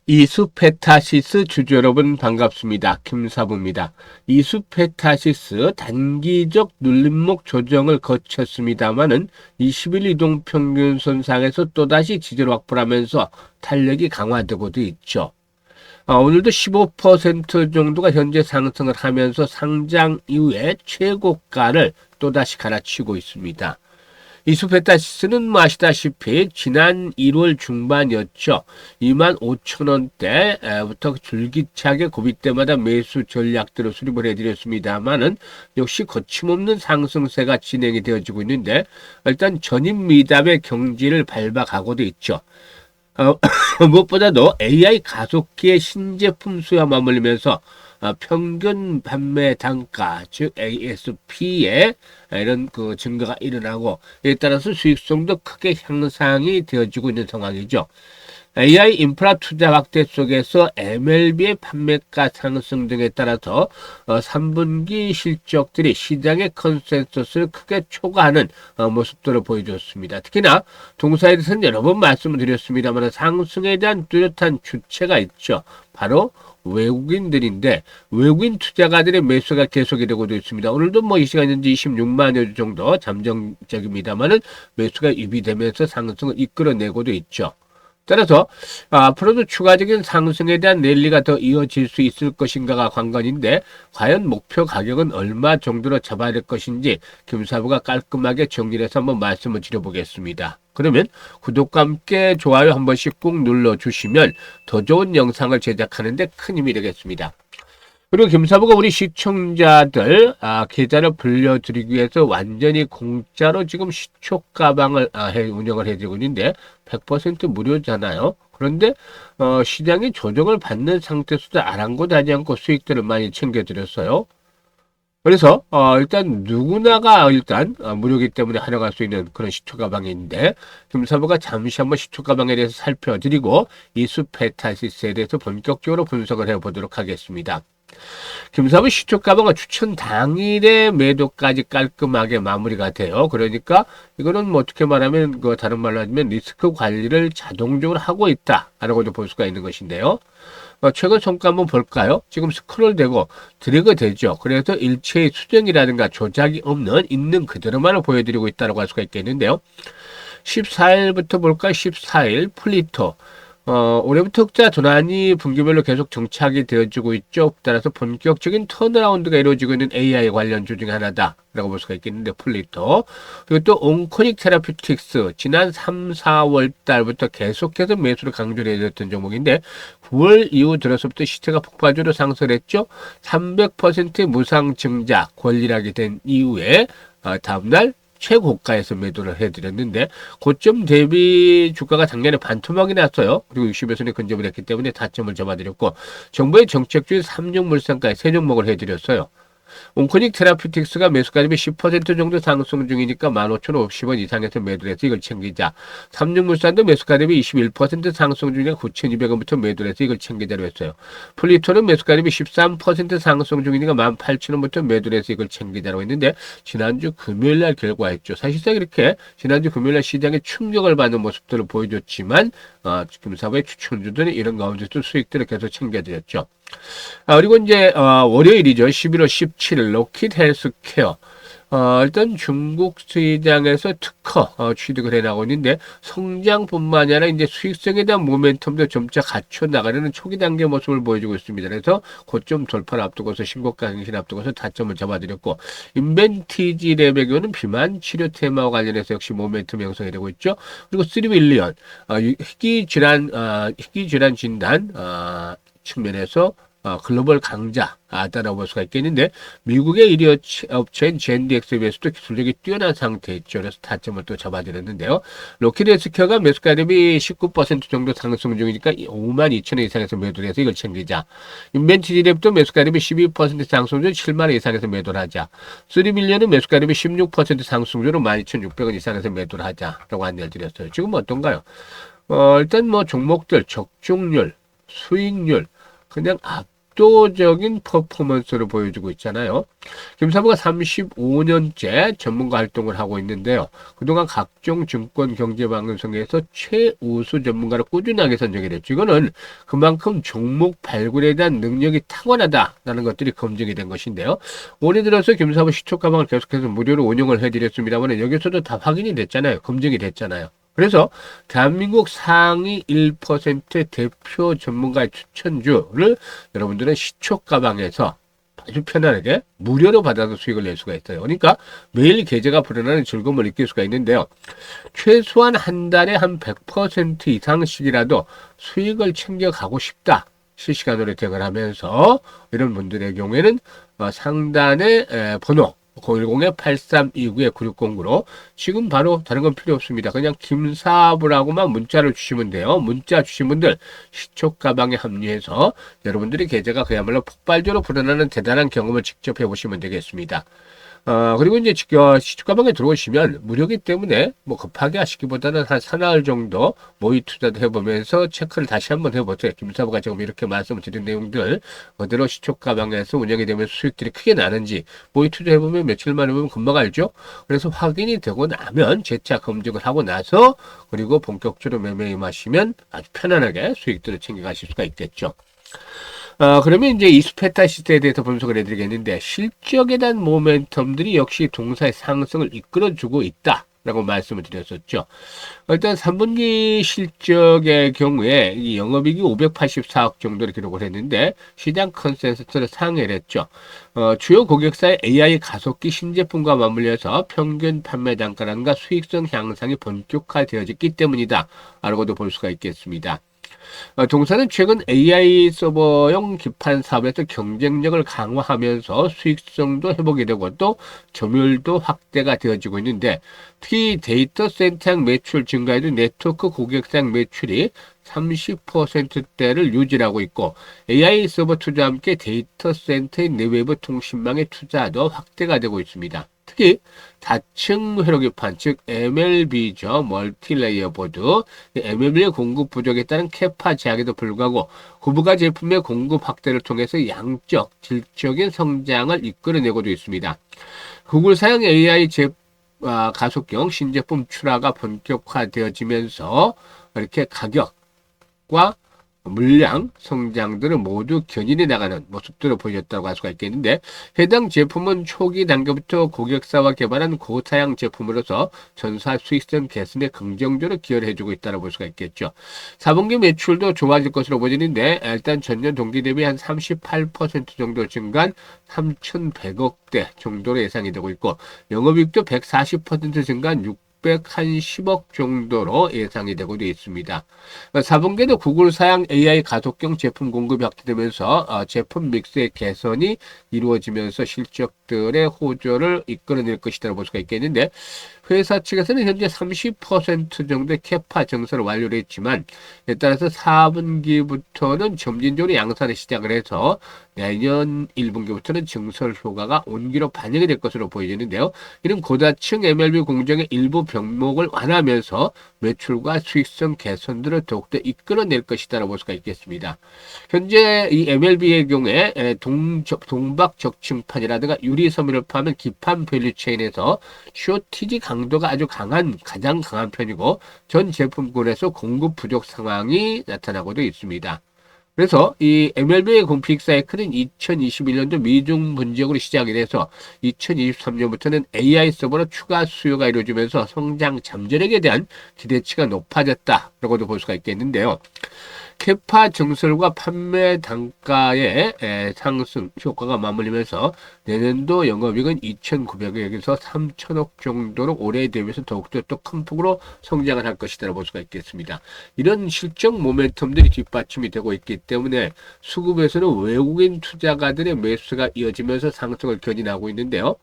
이수페타시스 주주 여러분 반갑습니다. 김사부입니다. 이수페타시스 단기적 눌림목 조정을 거쳤습니다마는 20일 이동평균선 상에서 또다시 지지를 확보하면서 탄력이 강화되고도 있죠. 오늘도 15% 정도가 현재 상승을 하면서 상장 이후에 최고가를 또다시 갈아치우고 있습니다. 이수페타시스는 뭐 아시다시피 지난 1월 중반이었죠. 25,000원대부터 줄기차게 고비 때마다 매수 전략들을 수립을 해드렸습니다만은 역시 거침없는 상승세가 진행이 되어지고 있는데 일단 전입 미담의 경지를 밟아가고도 있죠. 무엇보다도 AI 가속기의 신제품 수요와 맞물리면서 평균 판매 단가, 즉 ASP에 이런 그 증가가 일어나고 이에 따라서 수익성도 크게 향상이 되어지고 있는 상황이죠. AI 인프라 투자 확대 속에서 MLB의 판매가 상승 등에 따라서 3분기 실적들이 시장의 컨센서스를 크게 초과하는 모습들을 보여줬습니다. 특히나 동사에 대해서는 여러 번 말씀을 드렸습니다만 상승에 대한 뚜렷한 주체가 있죠. 바로 외국인들인데 외국인 투자가들의 매수가 계속이 되고도 있습니다. 오늘도 뭐 이 시간 현재 26만여 주 정도 잠정적입니다만은 매수가 유비되면서 상승을 이끌어내고도 있죠. 따라서 앞으로도 추가적인 상승에 대한 랠리가 더 이어질 수 있을 것인가가 관건인데 과연 목표 가격은 얼마 정도로 잡아야 될 것인지 김사부가 깔끔하게 정리해서 한번 말씀을 드려보겠습니다. 그러면 구독과 함께 좋아요 한 번씩 꾹 눌러주시면 더 좋은 영상을 제작하는 데 큰 힘이 되겠습니다. 그리고 김사부가 우리 시청자들 계좌를 불려드리기 위해서 완전히 공짜로 지금 시초 가방을 운영을 해드리고 있는데 100% 무료잖아요. 그런데 시장이 조정을 받는 상태에서도 아랑곳하지 않고 수익들을 많이 챙겨드렸어요. 그래서 일단 누구나가 무료이기 때문에 활용할 수 있는 그런 시초 가방인데 김사부가 잠시 한번 시초 가방에 대해서 살펴드리고 이수페타시스에 대해서 본격적으로 분석을 해보도록 하겠습니다. 김사부 시초 가방은 추천 당일에 매도까지 깔끔하게 마무리가 돼요. 그러니까 이거는 뭐 어떻게 말하면 다른 말로 하면 리스크 관리를 자동적으로 하고 있다라고도 볼 수가 있는 것인데요. 최근 성과 한번 볼까요? 지금 스크롤되고 드래그 되죠. 그래서 일체의 수정이라든가 조작이 없는 있는 그대로만을 보여드리고 있다고 할 수가 있겠는데요. 14일부터 볼까요? 14일 플리토. 올해부터 흑자 전환이 분기별로 계속 정착이 되어지고 있죠. 따라서 본격적인 턴어라운드가 이루어지고 있는 AI 관련주 중에 하나다라고 볼 수가 있겠는데 플리토. 그리고 또 온코닉 테라퓨틱스 지난 3, 4월 달부터 계속해서 매수를 강조를 해줬던 종목인데 9월 이후 들어서부터 시세가 폭발적으로 상승했죠. 300% 무상 증자 권리락이 된 이후에 다음날 최고가에서 매도를 해드렸는데 고점 대비 주가가 작년에 반토막이 났어요. 그리고 60에서는 근접을 했기 때문에 다점을 잡아드렸고 정부의 정책주의 삼종물산까지 세 종목을 해드렸어요. 온코닉 테라퓨틱스가 매수가 대비 10% 정도 상승 중이니까 15,050원 이상에서 매도를 해서 이걸 챙기자. 삼육물산도 매수가 대비 21% 상승 중이니까 9,200원부터 매도를 해서 이걸 챙기자로 했어요. 플리토는 매수가 대비 13% 상승 중이니까 18,000원부터 매도를 해서 이걸 챙기자로 했는데 지난주 금요일날 결과였죠. 사실상 이렇게 지난주 금요일날 시장에 충격을 받는 모습들을 보여줬지만 김사부의 추천주들은 이런 가운데서 수익들을 계속 챙겨드렸죠. 그리고 이제 월요일이죠. 11월 17일 로킷 헬스케어. 일단 중국 시장에서 특허 취득을 해나가고 있는데 성장뿐만 아니라 이제 수익성에 대한 모멘텀도 점차 갖춰 나가려는 초기 단계 모습을 보여주고 있습니다. 그래서 고점 돌파를 앞두고서 신고가 갱신 앞두고서 다점을 잡아드렸고 인벤티지 랩의 경우는 비만 치료 테마와 관련해서 역시 모멘텀 형성이 되고 있죠. 그리고 3빌리언 희귀질환 진단 측면에서 글로벌 강자다라고 볼 수가 있겠는데 미국의 1위 업체인 젠디엑스에 비해서도 기술력이 뛰어난 상태였죠. 그래서 타점을 또 잡아드렸는데요. 로키드 헬스케어가 매수가 대비 19% 정도 상승 중이니까 52,000원 이상에서 매도를 해서 이걸 챙기자. 인벤티지랩도 매수가 대비 12% 상승 중 7만원 이상에서 매도를 하자. 3밀리언은 매수가 대비 16% 상승 중으로 12,600원 이상에서 매도를 하자라고 안내를 드렸어요. 지금 어떤가요? 일단 뭐 종목들 적중률, 수익률 그냥 압도적인 퍼포먼스를 보여주고 있잖아요. 김사부가 35년째 전문가 활동을 하고 있는데요. 그동안 각종 증권 경제 방송에서 최우수 전문가로 꾸준하게 선정이 됐죠. 이거는 그만큼 종목 발굴에 대한 능력이 탁월하다라는 것들이 검증이 된 것인데요. 올해 들어서 김사부 시초 가방을 계속해서 무료로 운영을 해드렸습니다만 여기서도 다 확인이 됐잖아요. 검증이 됐잖아요. 그래서 대한민국 상위 1%의 대표 전문가의 추천주를 여러분들은 시초 가방에서 아주 편안하게 무료로 받아서 수익을 낼 수가 있어요. 그러니까 매일 계좌가 불어나는 즐거움을 느낄 수가 있는데요. 최소한 한 달에 한 100% 이상씩이라도 수익을 챙겨가고 싶다. 실시간으로 대응을 하면서 이런 분들의 경우에는 상단의 번호 010-8329-9609로 지금 바로 다른 건 필요 없습니다. 그냥 김사부라고만 문자를 주시면 돼요. 문자 주신 분들 시초 가방에 합류해서 여러분들의 계좌가 그야말로 폭발적으로 불어나는 대단한 경험을 직접 해보시면 되겠습니다. 그리고 이제 시초 가방에 들어오시면 무료이기 때문에 뭐 급하게 하시기보다는 한 사나흘 정도 모의 투자도 해보면서 체크를 다시 한번 해보세요. 김사부가 지금 이렇게 말씀을 드린 내용들 그대로 시초 가방에서 운영이 되면서 수익들이 크게 나는지 모의 투자 해보면 며칠만 해보면 금방 알죠. 그래서 확인이 되고 나면 재차 검증을 하고 나서 그리고 본격적으로 매매에 임하시면 아주 편안하게 수익들을 챙겨가실 수가 있겠죠. 그러면 이제 이수페타 시세에 대해서 분석을 해드리겠는데, 실적에 대한 모멘텀들이 역시 동사의 상승을 이끌어주고 있다. 라고 말씀을 드렸었죠. 일단 3분기 실적의 경우에 이 영업이익이 584억 정도를 기록을 했는데, 시장 컨센서스를 상회를 했죠. 주요 고객사의 AI 가속기 신제품과 맞물려서 평균 판매 단가라든가 수익성 향상이 본격화되어졌기 때문이다. 라고도 볼 수가 있겠습니다. 동사는 최근 AI 서버용 기판 사업에서 경쟁력을 강화하면서 수익성도 회복이 되고 또 점유율도 확대가 되어지고 있는데 특히 데이터 센터형 매출 증가에도 네트워크 고객사형 매출이 30%대를 유지하고 있고 AI 서버 투자와 함께 데이터 센터의 내외부 통신망의 투자도 확대가 되고 있습니다. 특히 다층 회로기판 즉 MLB죠. 멀티레이어 보드. MLB의 공급 부족에 따른 캐파 제약에도 불구하고 고부가 제품의 공급 확대를 통해서 양적, 질적인 성장을 이끌어내고도 있습니다. 구글 사용 AI 가속형 신제품 출하가 본격화되어지면서 이렇게 가격과 물량 성장들을 모두 견인해 나가는 모습들을 보여줬다고 할 수가 있겠는데 해당 제품은 초기 단계부터 고객사와 개발한 고사양 제품으로서 전사 수익성 개선에 긍정적으로 기여를 해주고 있다고 볼 수가 있겠죠. 4분기 매출도 좋아질 것으로 보이는데 일단 전년 동기 대비 한 38% 정도 증가한 3,100억대 정도로 예상이 되고 있고 영업이익도 140% 증가한 610억 정도로 예상이 되고 있습니다. 4분기에도 구글 사양 AI 가속형 제품 공급이 확대되면서 제품 믹스의 개선이 이루어지면서 실적들의 호조를 이끌어낼 것이라고 볼 수가 있겠는데 회사 측에서는 현재 30% 정도의 캐파 증설을 완료를 했지만 이에 따라서 4분기부터는 점진적으로 양산을 시작을 해서 내년 1분기부터는 증설 효과가 온기로 반영이 될 것으로 보여지는데요. 이는 고다층 MLB 공정의 일부 병목을 완화하면서 매출과 수익성 개선들을 더욱더 이끌어낼 것이다라고 볼 수가 있겠습니다. 현재 이 MLB의 경우에 동박 적층판이라든가 유리 섬유를 포함한 기판 밸류체인에서 쇼티지 강도가 아주 가장 강한 편이고 전 제품군에서 공급 부족 상황이 나타나고도 있습니다. 그래서 이 MLB의 공픽 사이클은 2021년도 미중 분쟁으로 시작이 돼서 2023년부터는 AI 서버로 추가 수요가 이루어지면서 성장 잠재력에 대한 기대치가 높아졌다라고도 볼 수가 있겠는데요. 캐파 증설과 판매 단가의 상승 효과가 맞물리면서 내년도 영업이익은 2,900억에서 3,000억 정도로 올해 대비해서 더욱더 또 큰 폭으로 성장을 할 것이라고 볼 수가 있겠습니다. 이런 실적 모멘텀들이 뒷받침이 되고 있기 때문에 수급에서는 외국인 투자가들의 매수가 이어지면서 상승을 견인하고 있는데요.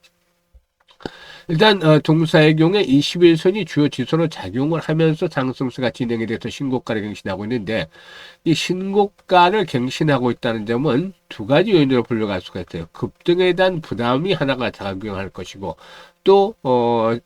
일단 동사의 경우에 21선이 주요 지수로 작용을 하면서 상승세가 진행이 돼서 신고가를 갱신하고 있는데 이 신고가를 갱신하고 있다는 점은 두 가지 요인으로 분류할 수가 있어요. 급등에 대한 부담이 하나가 작용할 것이고 또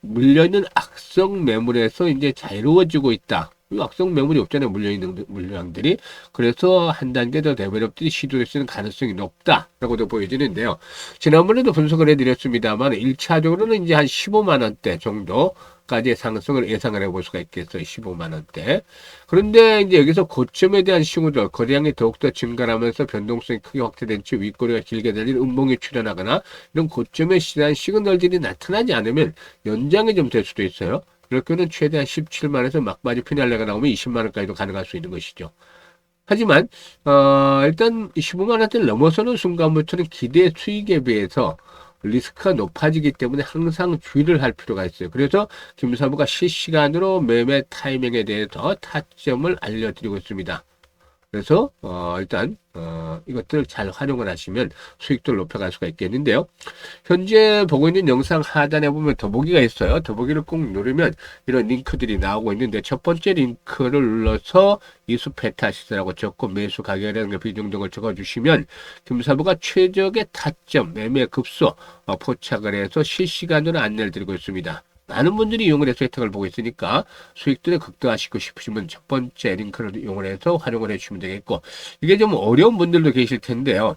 물려있는 악성 매물에서 이제 자유로워지고 있다. 악성 매물이 없잖아요. 물려있는 물량들이. 그래서 한 단계 더 데벨롭들이 시도할 수 있는 가능성이 높다라고도 보여지는데요. 지난번에도 분석을 해드렸습니다만 1차적으로는 이제 한 15만 원대 정도까지의 상승을 예상을 해볼 수가 있겠어요. 15만 원대. 그런데 이제 여기서 고점에 대한 싱후들, 거래량이 더욱더 증가하면서 변동성이 크게 확대된 채 윗꼬리가 길게 달린 음봉이 출현하거나 이런 고점에 대한 시그널들이 나타나지 않으면 연장이 좀 될 수도 있어요. 그렇게는 최대한 17만원에서 막바지 피날레가 나오면 20만원까지도 가능할 수 있는 것이죠. 하지만 일단 15만원대를 넘어서는 순간부터는 기대 수익에 비해서 리스크가 높아지기 때문에 항상 주의를 할 필요가 있어요. 그래서 김사부가 실시간으로 매매 타이밍에 대해서 타점을 알려드리고 있습니다. 그래서 일단 이것들을 잘 활용을 하시면 수익도를 높여갈 수가 있겠는데요. 현재 보고 있는 영상 하단에 보면 더보기가 있어요. 더보기를 꼭 누르면 이런 링크들이 나오고 있는데 첫 번째 링크를 눌러서 이수 페타 시세라고 적고 매수 가격이라는 비중 등을 적어주시면 김사부가 최적의 타점 매매 급소 포착을 해서 실시간으로 안내를 드리고 있습니다. 많은 분들이 이용을 해서 혜택을 보고 있으니까 수익들을 극대화시키고 싶으시면 첫 번째 링크를 이용을 해서 활용을 해주시면 되겠고, 이게 좀 어려운 분들도 계실 텐데요.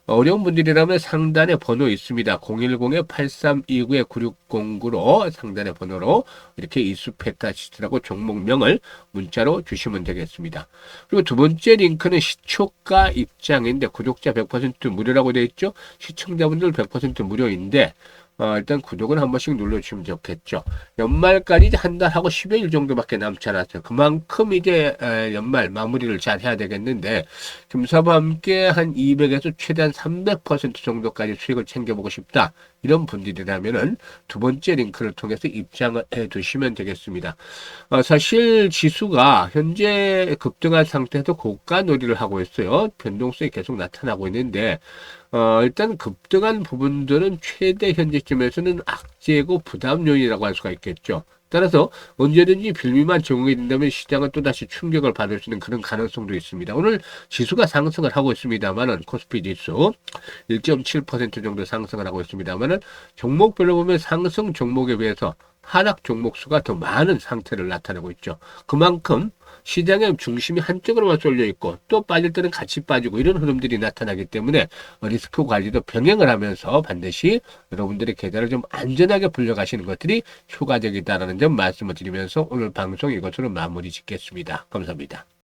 어려운 분들이라면 상단에 번호 있습니다. 010-8329-9609로 상단의 번호로 이렇게 이수페타시스라고 종목명을 문자로 주시면 되겠습니다. 그리고 두 번째 링크는 시초가 입장인데 구독자 100% 무료라고 되어 있죠. 시청자분들 100% 무료인데 일단 구독은 한 번씩 눌러주시면 좋겠죠. 연말까지 이제 한 달하고 10여일 정도밖에 남지 않았어요. 그만큼 이제 연말 마무리를 잘 해야 되겠는데, 김사부와 함께 한 200에서 최대한 300% 정도까지 수익을 챙겨보고 싶다. 이런 분들이라면은 두 번째 링크를 통해서 입장을 해 두시면 되겠습니다. 사실 지수가 현재 급등한 상태에서 고가 놀이를 하고 있어요. 변동성이 계속 나타나고 있는데, 일단 급등한 부분들은 최대 현재쯤에서는 악재고 부담 요인이라고 할 수가 있겠죠. 따라서 언제든지 빌미만 적용이 된다면 시장은 또다시 충격을 받을 수 있는 그런 가능성도 있습니다. 오늘 지수가 상승을 하고 있습니다만은 코스피 지수 1.7% 정도 상승을 하고 있습니다만은 종목별로 보면 상승 종목에 비해서 하락 종목 수가 더 많은 상태를 나타내고 있죠. 그만큼 시장의 중심이 한쪽으로만 쏠려 있고 또 빠질 때는 같이 빠지고 이런 흐름들이 나타나기 때문에 리스크 관리도 병행을 하면서 반드시 여러분들의 계좌를 좀 안전하게 불려가시는 것들이 효과적이다라는 점 말씀을 드리면서 오늘 방송 이것으로 마무리 짓겠습니다. 감사합니다.